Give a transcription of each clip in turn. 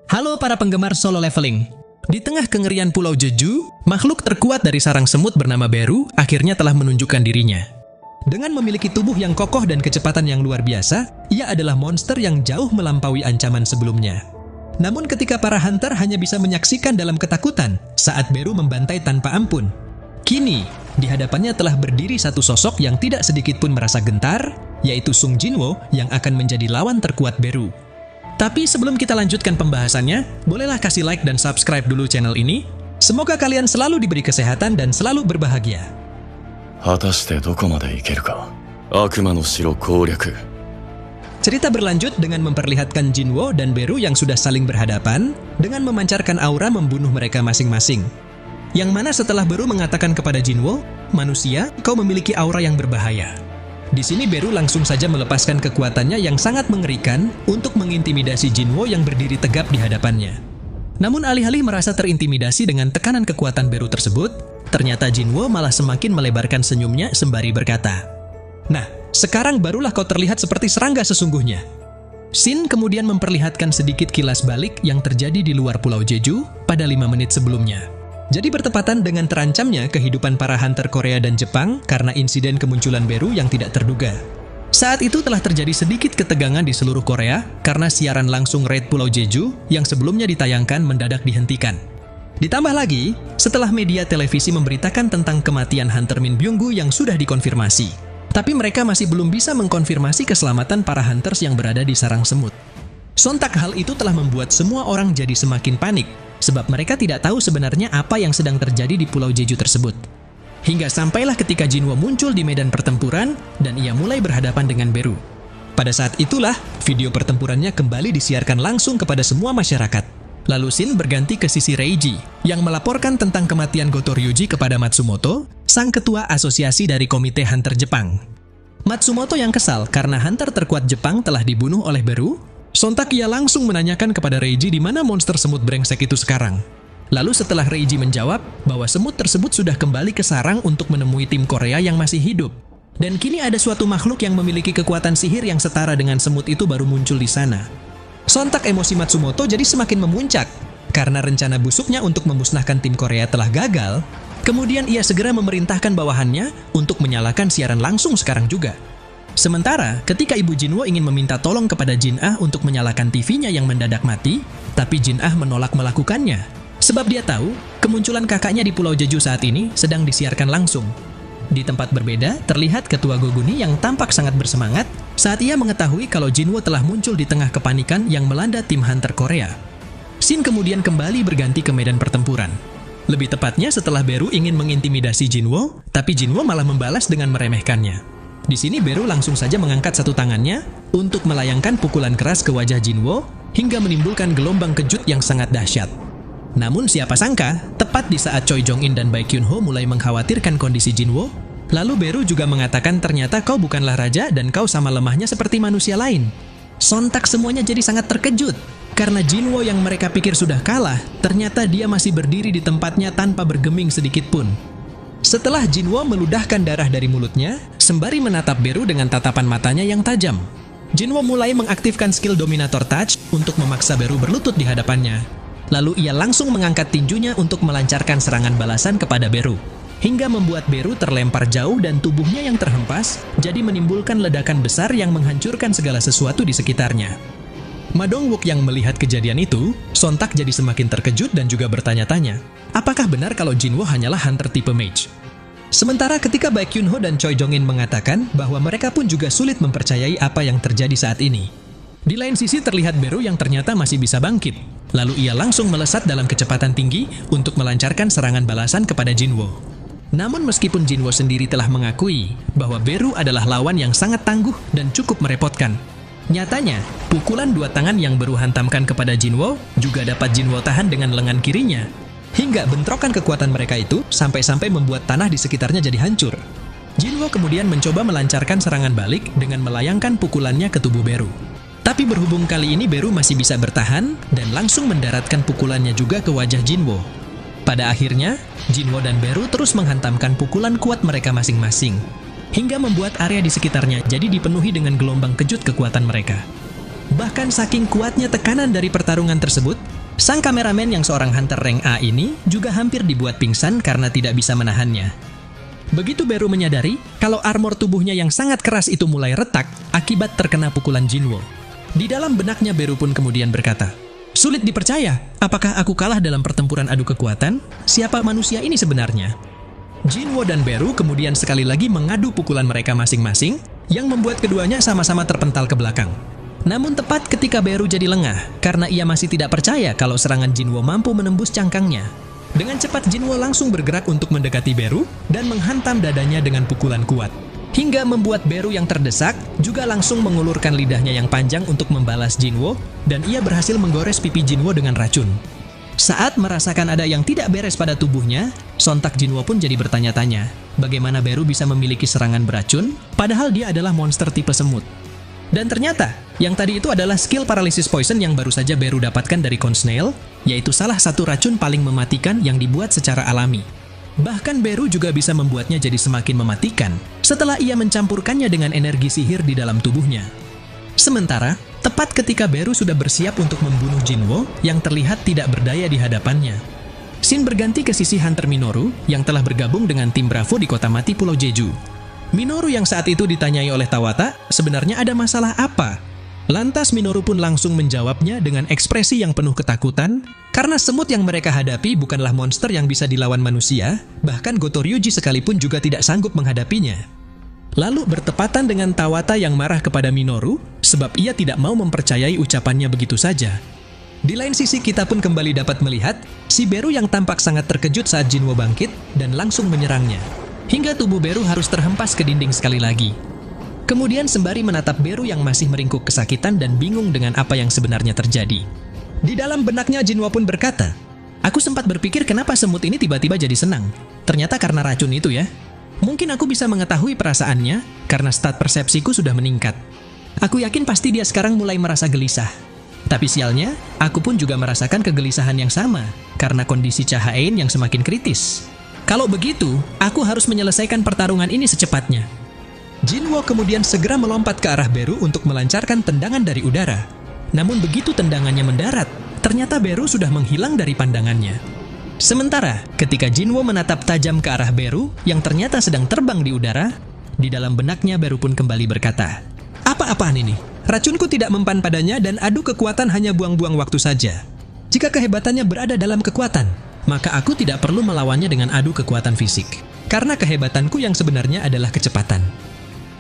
Halo para penggemar solo leveling. Di tengah kengerian Pulau Jeju, makhluk terkuat dari sarang semut bernama Beru akhirnya telah menunjukkan dirinya. Dengan memiliki tubuh yang kokoh dan kecepatan yang luar biasa, ia adalah monster yang jauh melampaui ancaman sebelumnya. Namun ketika para hunter hanya bisa menyaksikan dalam ketakutan saat Beru membantai tanpa ampun. Kini, di hadapannya telah berdiri satu sosok yang tidak sedikit pun merasa gentar, yaitu Sung Jinwo yang akan menjadi lawan terkuat Beru. Tapi sebelum kita lanjutkan pembahasannya, bolehlah kasih like dan subscribe dulu channel ini. Semoga kalian selalu diberi kesehatan dan selalu berbahagia. Cerita berlanjut dengan memperlihatkan Jinwo dan Beru yang sudah saling berhadapan dengan memancarkan aura membunuh mereka masing-masing. Yang mana setelah Beru mengatakan kepada Jinwo, "Manusia, kau memiliki aura yang berbahaya." Di sini Beru langsung saja melepaskan kekuatannya yang sangat mengerikan untuk mengintimidasi Jinwo yang berdiri tegap di hadapannya. Namun alih-alih merasa terintimidasi dengan tekanan kekuatan Beru tersebut, ternyata Jinwo malah semakin melebarkan senyumnya sembari berkata, "Nah, sekarang barulah kau terlihat seperti serangga sesungguhnya." Shin kemudian memperlihatkan sedikit kilas balik yang terjadi di luar Pulau Jeju pada 5 menit sebelumnya. Jadi bertepatan dengan terancamnya kehidupan para hunter Korea dan Jepang karena insiden kemunculan Beru yang tidak terduga. Saat itu telah terjadi sedikit ketegangan di seluruh Korea karena siaran langsung raid Pulau Jeju yang sebelumnya ditayangkan mendadak dihentikan. Ditambah lagi, setelah media televisi memberitakan tentang kematian Hunter Min Byung-gu yang sudah dikonfirmasi. Tapi mereka masih belum bisa mengkonfirmasi keselamatan para hunters yang berada di sarang semut. Sontak hal itu telah membuat semua orang jadi semakin panik, sebab mereka tidak tahu sebenarnya apa yang sedang terjadi di Pulau Jeju tersebut. Hingga sampailah ketika Jinwo muncul di medan pertempuran dan ia mulai berhadapan dengan Beru. Pada saat itulah, video pertempurannya kembali disiarkan langsung kepada semua masyarakat. Lalu Shin berganti ke sisi Reiji, yang melaporkan tentang kematian Goto Ryuji kepada Matsumoto, sang ketua asosiasi dari Komite Hunter Jepang. Matsumoto yang kesal karena hunter terkuat Jepang telah dibunuh oleh Beru, sontak ia langsung menanyakan kepada Reiji di mana monster semut brengsek itu sekarang. Lalu setelah Reiji menjawab bahwa semut tersebut sudah kembali ke sarang untuk menemui tim Korea yang masih hidup. Dan kini ada suatu makhluk yang memiliki kekuatan sihir yang setara dengan semut itu baru muncul di sana. Sontak emosi Matsumoto jadi semakin memuncak. Karena rencana busuknya untuk memusnahkan tim Korea telah gagal, kemudian ia segera memerintahkan bawahannya untuk menyalakan siaran langsung sekarang juga. Sementara, ketika Ibu Jinwo ingin meminta tolong kepada Jin Ah untuk menyalakan TV-nya yang mendadak mati, tapi Jin Ah menolak melakukannya. Sebab dia tahu, kemunculan kakaknya di Pulau Jeju saat ini sedang disiarkan langsung. Di tempat berbeda, terlihat Ketua Goguni yang tampak sangat bersemangat saat ia mengetahui kalau Jinwo telah muncul di tengah kepanikan yang melanda tim hunter Korea. Shin kemudian kembali berganti ke medan pertempuran. Lebih tepatnya setelah Beru ingin mengintimidasi Jinwo, tapi Jinwo malah membalas dengan meremehkannya. Di sini Beru langsung saja mengangkat satu tangannya untuk melayangkan pukulan keras ke wajah Jinwo hingga menimbulkan gelombang kejut yang sangat dahsyat. Namun siapa sangka, tepat di saat Choi Jong-in dan Baek Kyun-ho mulai mengkhawatirkan kondisi Jinwo, lalu Beru juga mengatakan ternyata kau bukanlah raja dan kau sama lemahnya seperti manusia lain. Sontak semuanya jadi sangat terkejut, karena Jinwo yang mereka pikir sudah kalah, ternyata dia masih berdiri di tempatnya tanpa bergeming sedikit pun. Setelah Jinwo meludahkan darah dari mulutnya, sembari menatap Beru dengan tatapan matanya yang tajam. Jinwo mulai mengaktifkan skill Dominator Touch untuk memaksa Beru berlutut di hadapannya. Lalu ia langsung mengangkat tinjunya untuk melancarkan serangan balasan kepada Beru. Hingga membuat Beru terlempar jauh dan tubuhnya yang terhempas, jadi menimbulkan ledakan besar yang menghancurkan segala sesuatu di sekitarnya. Ma Dong-wook yang melihat kejadian itu, sontak jadi semakin terkejut dan juga bertanya-tanya, apakah benar kalau Jinwo hanyalah hunter tipe mage? Sementara ketika Baek Kyun-ho dan Choi Jong-in mengatakan bahwa mereka pun juga sulit mempercayai apa yang terjadi saat ini. Di lain sisi terlihat Beru yang ternyata masih bisa bangkit. Lalu ia langsung melesat dalam kecepatan tinggi untuk melancarkan serangan balasan kepada Jinwo. Namun meskipun Jinwo sendiri telah mengakui bahwa Beru adalah lawan yang sangat tangguh dan cukup merepotkan, nyatanya, pukulan dua tangan yang Beru hantamkan kepada Jinwo juga dapat Jinwo tahan dengan lengan kirinya. Hingga bentrokan kekuatan mereka itu sampai-sampai membuat tanah di sekitarnya jadi hancur. Jinwo kemudian mencoba melancarkan serangan balik dengan melayangkan pukulannya ke tubuh Beru. Tapi berhubung kali ini Beru masih bisa bertahan dan langsung mendaratkan pukulannya juga ke wajah Jinwo. Pada akhirnya, Jinwo dan Beru terus menghantamkan pukulan kuat mereka masing-masing, hingga membuat area di sekitarnya jadi dipenuhi dengan gelombang kejut kekuatan mereka. Bahkan saking kuatnya tekanan dari pertarungan tersebut, sang kameramen yang seorang hunter rank A ini juga hampir dibuat pingsan karena tidak bisa menahannya. Begitu Beru menyadari kalau armor tubuhnya yang sangat keras itu mulai retak akibat terkena pukulan Jinwo. Di dalam benaknya Beru pun kemudian berkata, "Sulit dipercaya, apakah aku kalah dalam pertempuran adu kekuatan? Siapa manusia ini sebenarnya?" Jinwo dan Beru kemudian sekali lagi mengadu pukulan mereka masing-masing yang membuat keduanya sama-sama terpental ke belakang. Namun tepat ketika Beru jadi lengah karena ia masih tidak percaya kalau serangan Jinwo mampu menembus cangkangnya. Dengan cepat Jinwo langsung bergerak untuk mendekati Beru dan menghantam dadanya dengan pukulan kuat. Hingga membuat Beru yang terdesak juga langsung mengulurkan lidahnya yang panjang untuk membalas Jinwo dan ia berhasil menggores pipi Jinwo dengan racun. Saat merasakan ada yang tidak beres pada tubuhnya, sontak Jinwo pun jadi bertanya-tanya, bagaimana Beru bisa memiliki serangan beracun padahal dia adalah monster tipe semut. Dan ternyata, yang tadi itu adalah skill Paralysis Poison yang baru saja Beru dapatkan dari Corn Snail, yaitu salah satu racun paling mematikan yang dibuat secara alami. Bahkan Beru juga bisa membuatnya jadi semakin mematikan setelah ia mencampurkannya dengan energi sihir di dalam tubuhnya. Sementara, tepat ketika Beru sudah bersiap untuk membunuh Jinwo yang terlihat tidak berdaya di hadapannya, scene berganti ke sisi Hunter Minoru yang telah bergabung dengan tim Bravo di kota mati Pulau Jeju. Minoru yang saat itu ditanyai oleh Tawata, sebenarnya ada masalah apa? Lantas Minoru pun langsung menjawabnya dengan ekspresi yang penuh ketakutan, karena semut yang mereka hadapi bukanlah monster yang bisa dilawan manusia, bahkan Gotoryuji sekalipun juga tidak sanggup menghadapinya. Lalu bertepatan dengan Tawata yang marah kepada Minoru, sebab ia tidak mau mempercayai ucapannya begitu saja. Di lain sisi kita pun kembali dapat melihat, si Beru yang tampak sangat terkejut saat Jinwo bangkit dan langsung menyerangnya. Hingga tubuh Beru harus terhempas ke dinding sekali lagi. Kemudian sembari menatap Beru yang masih meringkuk kesakitan dan bingung dengan apa yang sebenarnya terjadi. Di dalam benaknya Jinwo pun berkata, "Aku sempat berpikir kenapa semut ini tiba-tiba jadi senang. Ternyata karena racun itu ya. Mungkin aku bisa mengetahui perasaannya karena stat persepsiku sudah meningkat. Aku yakin pasti dia sekarang mulai merasa gelisah. Tapi sialnya, aku pun juga merasakan kegelisahan yang sama karena kondisi Cha-Haen yang semakin kritis. Kalau begitu, aku harus menyelesaikan pertarungan ini secepatnya." Jinwo kemudian segera melompat ke arah Beru untuk melancarkan tendangan dari udara. Namun begitu tendangannya mendarat, ternyata Beru sudah menghilang dari pandangannya. Sementara, ketika Jinwo menatap tajam ke arah Beru yang ternyata sedang terbang di udara, di dalam benaknya Beru pun kembali berkata, "Apa-apaan ini? Racunku tidak mempan padanya dan adu kekuatan hanya buang-buang waktu saja. Jika kehebatannya berada dalam kekuatan, maka aku tidak perlu melawannya dengan adu kekuatan fisik. Karena kehebatanku yang sebenarnya adalah kecepatan."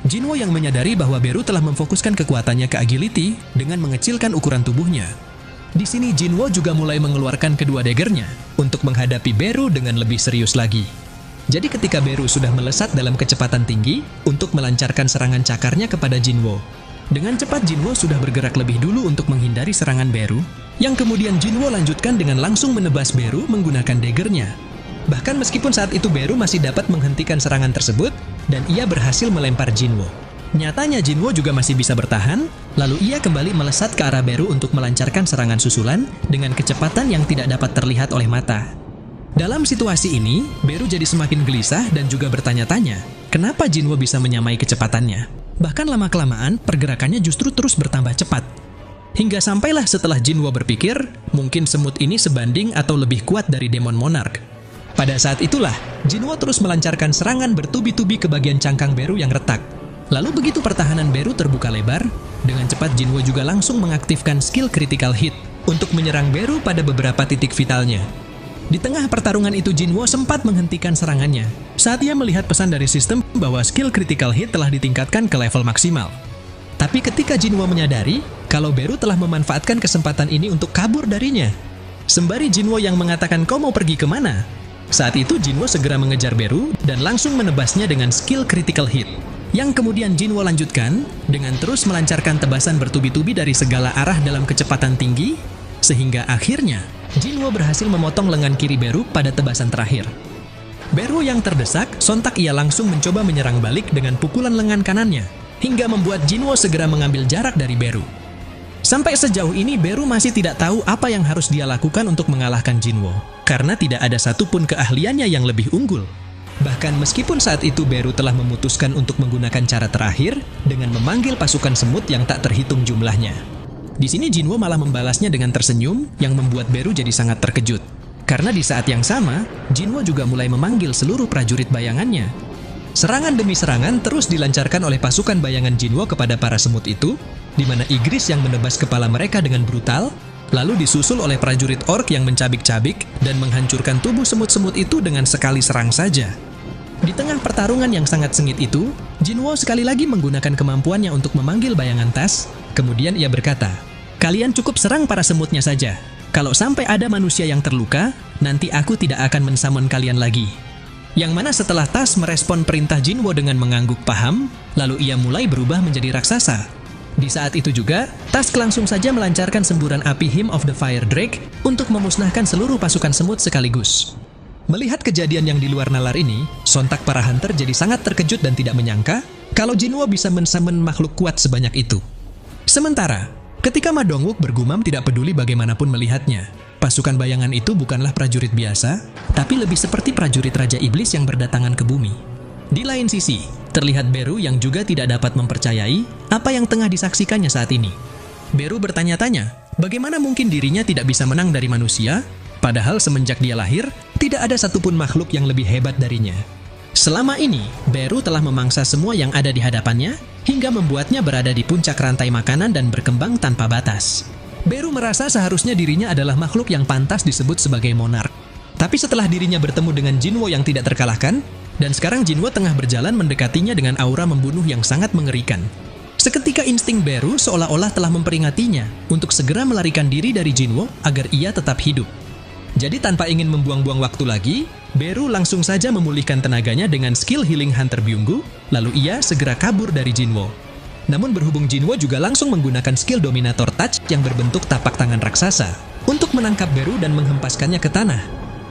Jinwo yang menyadari bahwa Beru telah memfokuskan kekuatannya ke agility dengan mengecilkan ukuran tubuhnya. Di sini Jinwo juga mulai mengeluarkan kedua daggernya untuk menghadapi Beru dengan lebih serius lagi. Jadi ketika Beru sudah melesat dalam kecepatan tinggi untuk melancarkan serangan cakarnya kepada Jinwo, dengan cepat Jinwo sudah bergerak lebih dulu untuk menghindari serangan Beru, yang kemudian Jinwo lanjutkan dengan langsung menebas Beru menggunakan daggernya. Bahkan meskipun saat itu Beru masih dapat menghentikan serangan tersebut, dan ia berhasil melempar Jinwo. Nyatanya Jinwo juga masih bisa bertahan, lalu ia kembali melesat ke arah Beru untuk melancarkan serangan susulan dengan kecepatan yang tidak dapat terlihat oleh mata. Dalam situasi ini, Beru jadi semakin gelisah dan juga bertanya-tanya, kenapa Jinwo bisa menyamai kecepatannya? Bahkan lama-kelamaan, pergerakannya justru terus bertambah cepat. Hingga sampailah setelah Jinwo berpikir, mungkin semut ini sebanding atau lebih kuat dari Demon Monarch. Pada saat itulah, Jinwo terus melancarkan serangan bertubi-tubi ke bagian cangkang Beru yang retak. Lalu begitu pertahanan Beru terbuka lebar, dengan cepat Jinwo juga langsung mengaktifkan skill critical hit untuk menyerang Beru pada beberapa titik vitalnya. Di tengah pertarungan itu Jinwo sempat menghentikan serangannya saat ia melihat pesan dari sistem bahwa skill critical hit telah ditingkatkan ke level maksimal. Tapi ketika Jinwo menyadari kalau Beru telah memanfaatkan kesempatan ini untuk kabur darinya, sembari Jinwo yang mengatakan kau mau pergi kemana? Saat itu Jinwo segera mengejar Beru dan langsung menebasnya dengan skill critical hit. Yang kemudian Jinwo lanjutkan dengan terus melancarkan tebasan bertubi-tubi dari segala arah dalam kecepatan tinggi, sehingga akhirnya Jinwo berhasil memotong lengan kiri Beru pada tebasan terakhir. Beru yang terdesak, sontak ia langsung mencoba menyerang balik dengan pukulan lengan kanannya, hingga membuat Jinwo segera mengambil jarak dari Beru. Sampai sejauh ini Beru masih tidak tahu apa yang harus dia lakukan untuk mengalahkan Jinwo, karena tidak ada satupun keahliannya yang lebih unggul. Bahkan meskipun saat itu Beru telah memutuskan untuk menggunakan cara terakhir dengan memanggil pasukan semut yang tak terhitung jumlahnya. Di sini Jinwo malah membalasnya dengan tersenyum yang membuat Beru jadi sangat terkejut. Karena di saat yang sama, Jinwo juga mulai memanggil seluruh prajurit bayangannya. Serangan demi serangan terus dilancarkan oleh pasukan bayangan Jinwo kepada para semut itu, di mana Igris yang menebas kepala mereka dengan brutal, lalu disusul oleh prajurit orc yang mencabik-cabik dan menghancurkan tubuh semut-semut itu dengan sekali serang saja. Di tengah pertarungan yang sangat sengit itu, Jinwo sekali lagi menggunakan kemampuannya untuk memanggil bayangan Tas, kemudian ia berkata, "Kalian cukup serang para semutnya saja. Kalau sampai ada manusia yang terluka, nanti aku tidak akan mensummon kalian lagi." Yang mana setelah Tas merespon perintah Jinwo dengan mengangguk paham, lalu ia mulai berubah menjadi raksasa. Di saat itu juga, Tas langsung saja melancarkan semburan api Hymn of the Fire Drake untuk memusnahkan seluruh pasukan semut sekaligus. Melihat kejadian yang di luar nalar ini, sontak para hunter jadi sangat terkejut dan tidak menyangka kalau Jinwo bisa mensummon makhluk kuat sebanyak itu. Sementara, ketika Ma Dongwook bergumam tidak peduli bagaimanapun melihatnya, pasukan bayangan itu bukanlah prajurit biasa, tapi lebih seperti prajurit Raja Iblis yang berdatangan ke bumi. Di lain sisi, terlihat Beru yang juga tidak dapat mempercayai apa yang tengah disaksikannya saat ini. Beru bertanya-tanya, bagaimana mungkin dirinya tidak bisa menang dari manusia, padahal semenjak dia lahir, tidak ada satupun makhluk yang lebih hebat darinya. Selama ini, Beru telah memangsa semua yang ada di hadapannya, hingga membuatnya berada di puncak rantai makanan dan berkembang tanpa batas. Beru merasa seharusnya dirinya adalah makhluk yang pantas disebut sebagai monark. Tapi setelah dirinya bertemu dengan Jinwo yang tidak terkalahkan, dan sekarang Jinwo tengah berjalan mendekatinya dengan aura membunuh yang sangat mengerikan. Seketika insting Beru seolah-olah telah memperingatinya untuk segera melarikan diri dari Jinwo agar ia tetap hidup. Jadi tanpa ingin membuang-buang waktu lagi, Beru langsung saja memulihkan tenaganya dengan skill healing Hunter Byunggu, lalu ia segera kabur dari Jinwo. Namun berhubung Jinwo juga langsung menggunakan skill Dominator Touch yang berbentuk tapak tangan raksasa untuk menangkap Beru dan menghempaskannya ke tanah.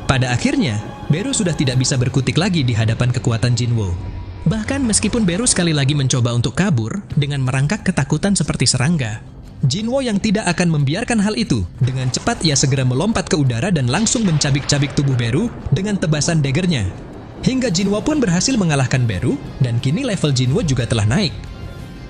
Pada akhirnya, Beru sudah tidak bisa berkutik lagi di hadapan kekuatan Jinwo. Bahkan meskipun Beru sekali lagi mencoba untuk kabur dengan merangkak ketakutan seperti serangga, Jinwo yang tidak akan membiarkan hal itu. Dengan cepat ia segera melompat ke udara dan langsung mencabik-cabik tubuh Beru dengan tebasan daggernya. Hingga Jinwo pun berhasil mengalahkan Beru, dan kini level Jinwo juga telah naik.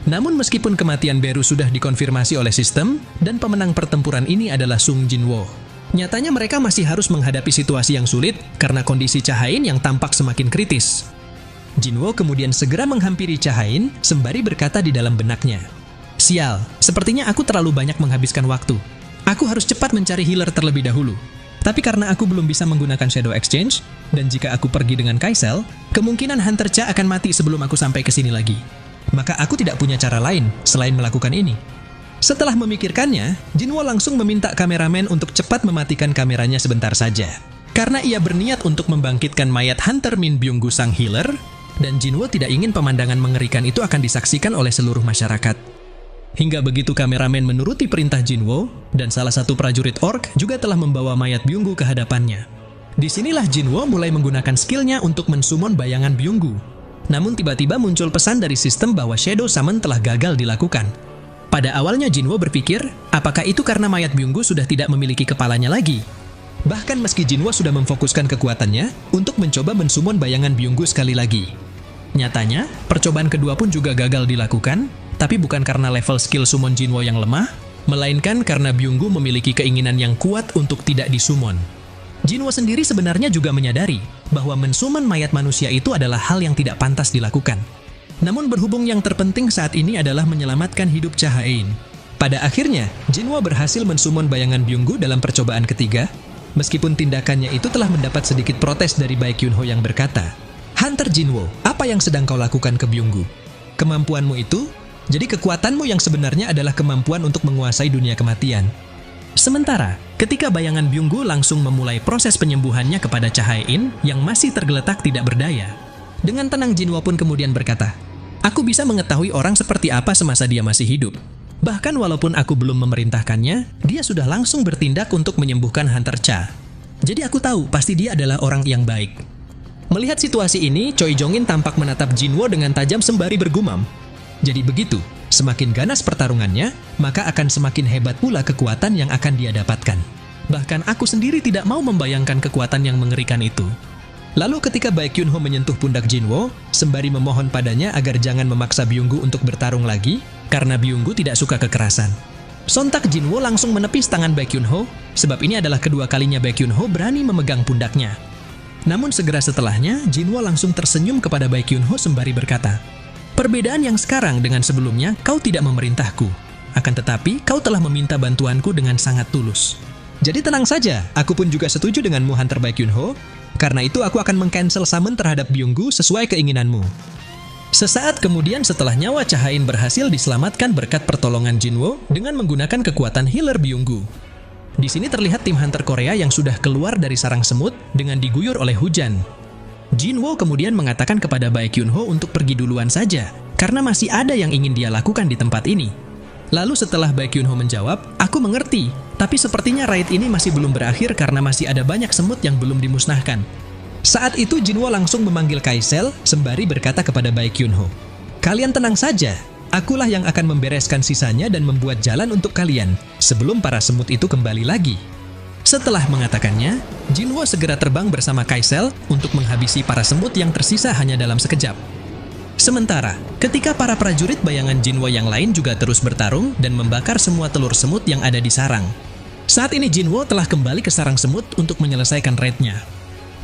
Namun meskipun kematian Beru sudah dikonfirmasi oleh sistem, dan pemenang pertempuran ini adalah Sung Jinwo, nyatanya mereka masih harus menghadapi situasi yang sulit karena kondisi Cha-Hain yang tampak semakin kritis. Jinwo kemudian segera menghampiri Cha-Hain sembari berkata di dalam benaknya, "Sial, sepertinya aku terlalu banyak menghabiskan waktu. Aku harus cepat mencari healer terlebih dahulu. Tapi karena aku belum bisa menggunakan Shadow Exchange, dan jika aku pergi dengan Kaisel, kemungkinan Hunter Cha akan mati sebelum aku sampai ke sini lagi. Maka aku tidak punya cara lain selain melakukan ini." Setelah memikirkannya, Jinwo langsung meminta kameramen untuk cepat mematikan kameranya sebentar saja. Karena ia berniat untuk membangkitkan mayat Hunter Min Byunggu sang healer, dan Jinwo tidak ingin pemandangan mengerikan itu akan disaksikan oleh seluruh masyarakat. Hingga begitu kameramen menuruti perintah Jinwo, dan salah satu prajurit orc juga telah membawa mayat Byunggu ke hadapannya. Disinilah Jinwo mulai menggunakan skillnya untuk mensummon bayangan Byunggu. Namun tiba-tiba muncul pesan dari sistem bahwa Shadow Summon telah gagal dilakukan. Pada awalnya Jinwo berpikir, apakah itu karena mayat Byunggu sudah tidak memiliki kepalanya lagi? Bahkan meski Jinwo sudah memfokuskan kekuatannya untuk mencoba mensummon bayangan Byunggu sekali lagi. Nyatanya, percobaan kedua pun juga gagal dilakukan, tapi bukan karena level skill summon Jinwo yang lemah, melainkan karena Byunggu memiliki keinginan yang kuat untuk tidak disummon. Jinwo sendiri sebenarnya juga menyadari bahwa mensummon mayat manusia itu adalah hal yang tidak pantas dilakukan. Namun berhubung yang terpenting saat ini adalah menyelamatkan hidup Cha-Hain. Pada akhirnya, Jinwo berhasil mensummon bayangan Byunggu dalam percobaan ketiga, meskipun tindakannya itu telah mendapat sedikit protes dari Baekhyunho yang berkata, "Hunter Jinwo, apa yang sedang kau lakukan ke Byunggu? Kemampuanmu itu, jadi kekuatanmu yang sebenarnya adalah kemampuan untuk menguasai dunia kematian." Sementara, ketika bayangan Byunggu langsung memulai proses penyembuhannya kepada Cha-Hain yang masih tergeletak tidak berdaya, dengan tenang Jinwo pun kemudian berkata, "Aku bisa mengetahui orang seperti apa semasa dia masih hidup. Bahkan walaupun aku belum memerintahkannya, dia sudah langsung bertindak untuk menyembuhkan Hunter Cha. Jadi aku tahu pasti dia adalah orang yang baik." Melihat situasi ini, Choi Jong-in tampak menatap Jinwo dengan tajam sembari bergumam. Jadi begitu, semakin ganas pertarungannya, maka akan semakin hebat pula kekuatan yang akan dia dapatkan. Bahkan aku sendiri tidak mau membayangkan kekuatan yang mengerikan itu. Lalu ketika Baekhyunho menyentuh pundak Jinwo, sembari memohon padanya agar jangan memaksa Byunggu untuk bertarung lagi, karena Byunggu tidak suka kekerasan. Sontak Jinwo langsung menepis tangan Baekhyunho, sebab ini adalah kedua kalinya Baekhyunho berani memegang pundaknya. Namun segera setelahnya, Jinwo langsung tersenyum kepada Baekhyunho sembari berkata, "Perbedaan yang sekarang dengan sebelumnya, kau tidak memerintahku. Akan tetapi, kau telah meminta bantuanku dengan sangat tulus. Jadi tenang saja, aku pun juga setuju denganmu Hunter Baekhyunho. Karena itu aku akan meng-cancel summon terhadap Byunggu sesuai keinginanmu." Sesaat kemudian setelah nyawa Cha-in berhasil diselamatkan berkat pertolongan Jinwo dengan menggunakan kekuatan healer Byunggu. Di sini terlihat tim Hunter Korea yang sudah keluar dari sarang semut dengan diguyur oleh hujan. Jinwo kemudian mengatakan kepada Baekhyunho untuk pergi duluan saja, karena masih ada yang ingin dia lakukan di tempat ini. Lalu setelah Baekhyunho menjawab, "Aku mengerti, tapi sepertinya raid ini masih belum berakhir karena masih ada banyak semut yang belum dimusnahkan." Saat itu Jinwo langsung memanggil Kaisel sembari berkata kepada Baekhyunho, "Kalian tenang saja, akulah yang akan membereskan sisanya dan membuat jalan untuk kalian sebelum para semut itu kembali lagi." Setelah mengatakannya, Jinwo segera terbang bersama Kaisel untuk menghabisi para semut yang tersisa hanya dalam sekejap. Sementara, ketika para prajurit bayangan Jinwo yang lain juga terus bertarung dan membakar semua telur semut yang ada di sarang. Saat ini Jinwo telah kembali ke sarang semut untuk menyelesaikan raidnya.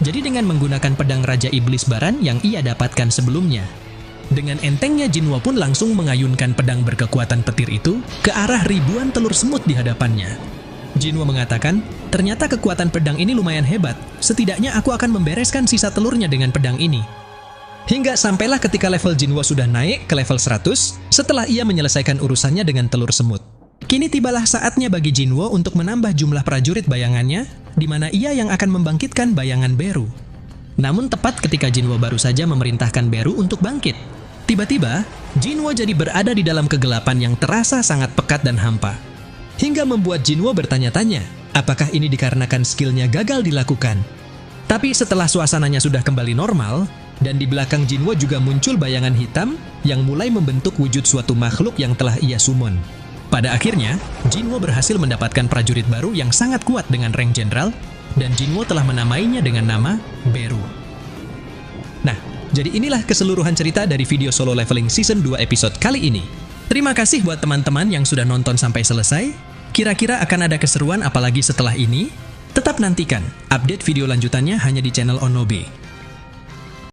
Jadi dengan menggunakan pedang Raja Iblis Baran yang ia dapatkan sebelumnya. Dengan entengnya Jinwo pun langsung mengayunkan pedang berkekuatan petir itu ke arah ribuan telur semut di hadapannya. Jinwo mengatakan, "Ternyata kekuatan pedang ini lumayan hebat, setidaknya aku akan membereskan sisa telurnya dengan pedang ini." Hingga sampailah ketika level Jinwo sudah naik ke level 100 setelah ia menyelesaikan urusannya dengan telur semut. Kini tibalah saatnya bagi Jinwo untuk menambah jumlah prajurit bayangannya, di mana ia yang akan membangkitkan bayangan Beru. Namun tepat ketika Jinwo baru saja memerintahkan Beru untuk bangkit, tiba-tiba Jinwo jadi berada di dalam kegelapan yang terasa sangat pekat dan hampa. Hingga membuat Jinwo bertanya-tanya, apakah ini dikarenakan skillnya gagal dilakukan? Tapi setelah suasananya sudah kembali normal, dan di belakang Jinwo juga muncul bayangan hitam yang mulai membentuk wujud suatu makhluk yang telah ia summon. Pada akhirnya, Jinwo berhasil mendapatkan prajurit baru yang sangat kuat dengan rank jenderal, dan Jinwo telah menamainya dengan nama Beru. Nah, jadi inilah keseluruhan cerita dari video solo leveling season 2 episode kali ini. Terima kasih buat teman-teman yang sudah nonton sampai selesai. Kira-kira akan ada keseruan apalagi setelah ini? Tetap nantikan update video lanjutannya hanya di channel Onobe.